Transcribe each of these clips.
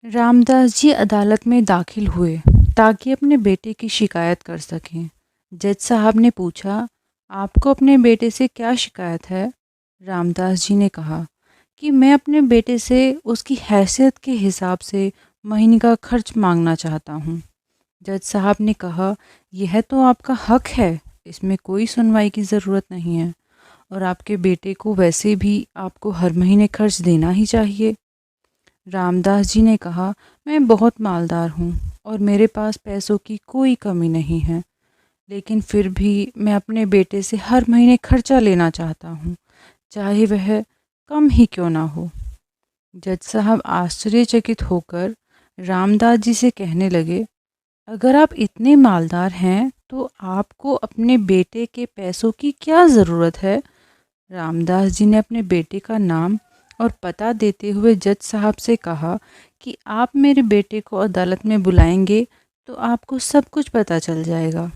रामदास जी अदालत में दाखिल हुए ताकि अपने बेटे की शिकायत कर सकें। जज साहब ने पूछा, आपको अपने बेटे से क्या शिकायत है? रामदास जी ने कहा कि मैं अपने बेटे से उसकी हैसियत के हिसाब से महीने का खर्च मांगना चाहता हूँ। जज साहब ने कहा, यह तो आपका हक है, इसमें कोई सुनवाई की ज़रूरत नहीं है और आपके बेटे को वैसे भी आपको हर महीने खर्च देना ही चाहिए। रामदास जी ने कहा, मैं बहुत मालदार हूँ और मेरे पास पैसों की कोई कमी नहीं है, लेकिन फिर भी मैं अपने बेटे से हर महीने खर्चा लेना चाहता हूँ, चाहे वह कम ही क्यों ना हो। जज साहब आश्चर्यचकित होकर रामदास जी से कहने लगे, अगर आप इतने मालदार हैं तो आपको अपने बेटे के पैसों की क्या ज़रूरत है? रामदास जी ने अपने बेटे का नाम और पता देते हुए जज साहब से कहा कि आप मेरे बेटे को अदालत में बुलाएंगे तो आपको सब कुछ पता चल जाएगा।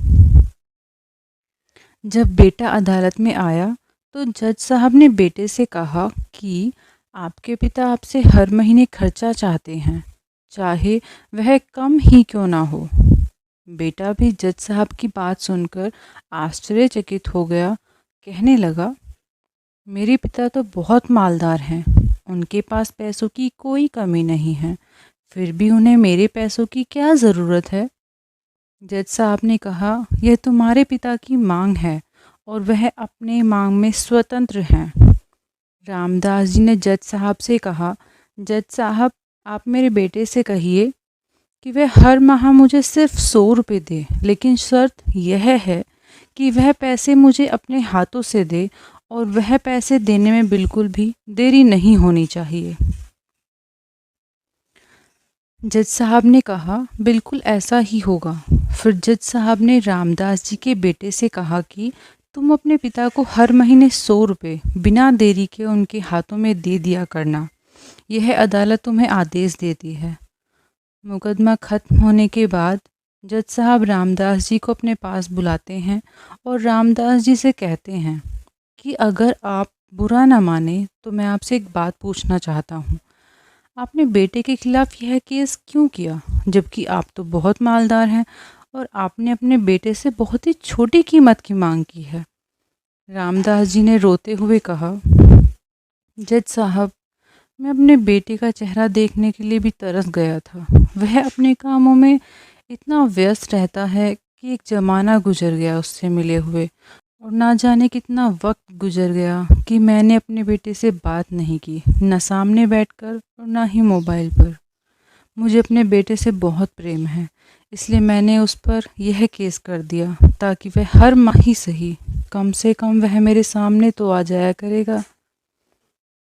जब बेटा अदालत में आया तो जज साहब ने बेटे से कहा कि आपके पिता आपसे हर महीने खर्चा चाहते हैं, चाहे वह कम ही क्यों ना हो। बेटा भी जज साहब की बात सुनकर आश्चर्यचकित हो गया। कहने लगा, मेरे पिता तो बहुत मालदार हैं, उनके पास पैसों की कोई कमी नहीं है, फिर भी उन्हें मेरे पैसों की क्या ज़रूरत है? जज साहब ने कहा, यह तुम्हारे पिता की मांग है और वह अपने मांग में स्वतंत्र हैं। रामदास जी ने जज साहब से कहा, जज साहब, आप मेरे बेटे से कहिए कि वह हर माह मुझे सिर्फ 100 रुपये दे, लेकिन शर्त यह है कि वह पैसे मुझे अपने हाथों से दे और वह पैसे देने में बिल्कुल भी देरी नहीं होनी चाहिए। जज साहब ने कहा, बिल्कुल ऐसा ही होगा। फिर जज साहब ने रामदास जी के बेटे से कहा कि तुम अपने पिता को हर महीने 100 रुपये बिना देरी के उनके हाथों में दे दिया करना, यह अदालत तुम्हें आदेश देती है। मुकदमा ख़त्म होने के बाद जज साहब रामदास जी को अपने पास बुलाते हैं और रामदास जी से कहते हैं कि अगर आप बुरा ना माने तो मैं आपसे एक बात पूछना चाहता हूँ। आपने बेटे के खिलाफ़ यह केस क्यों किया, जबकि आप तो बहुत मालदार हैं और आपने अपने बेटे से बहुत ही छोटी कीमत की मांग की है। रामदास जी ने रोते हुए कहा, जज साहब, मैं अपने बेटे का चेहरा देखने के लिए भी तरस गया था। वह अपने कामों में इतना व्यस्त रहता है कि एक ज़माना गुजर गया उससे मिले हुए, और ना जाने कितना वक्त गुजर गया कि मैंने अपने बेटे से बात नहीं की, न सामने बैठकर और ना ही मोबाइल पर। मुझे अपने बेटे से बहुत प्रेम है, इसलिए मैंने उस पर यह केस कर दिया ताकि वह हर माह ही सही, कम से कम वह मेरे सामने तो आ जाया करेगा,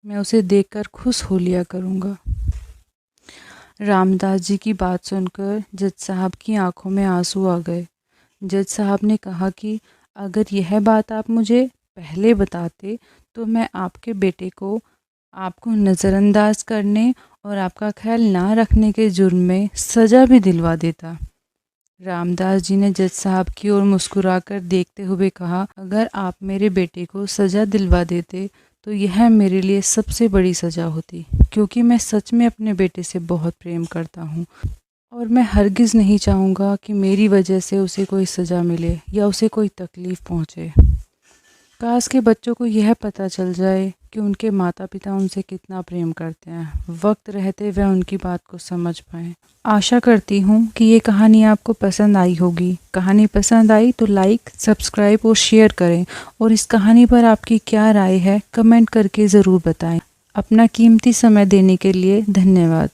मैं उसे देखकर खुश हो लिया करूँगा। रामदास जी की बात सुनकर जज साहब की आंखों में आंसू आ गए। जज साहब ने कहा कि अगर यह बात आप मुझे पहले बताते तो मैं आपके बेटे को आपको नज़रअंदाज करने और आपका ख्याल ना रखने के जुर्म में सज़ा भी दिलवा देता। रामदास जी ने जज साहब की ओर मुस्कुराकर देखते हुए कहा, अगर आप मेरे बेटे को सज़ा दिलवा देते तो यह मेरे लिए सबसे बड़ी सज़ा होती, क्योंकि मैं सच में अपने बेटे से बहुत प्रेम करता हूँ और मैं हरगिज़ नहीं चाहूँगा कि मेरी वजह से उसे कोई सज़ा मिले या उसे कोई तकलीफ़ पहुँचे। काश के बच्चों को यह पता चल जाए कि उनके माता पिता उनसे कितना प्रेम करते हैं, वक्त रहते वह उनकी बात को समझ पाएँ। आशा करती हूँ कि ये कहानी आपको पसंद आई होगी। कहानी पसंद आई तो लाइक, सब्सक्राइब और शेयर करें और इस कहानी पर आपकी क्या राय है कमेंट करके ज़रूर बताएं। अपना कीमती समय देने के लिए धन्यवाद।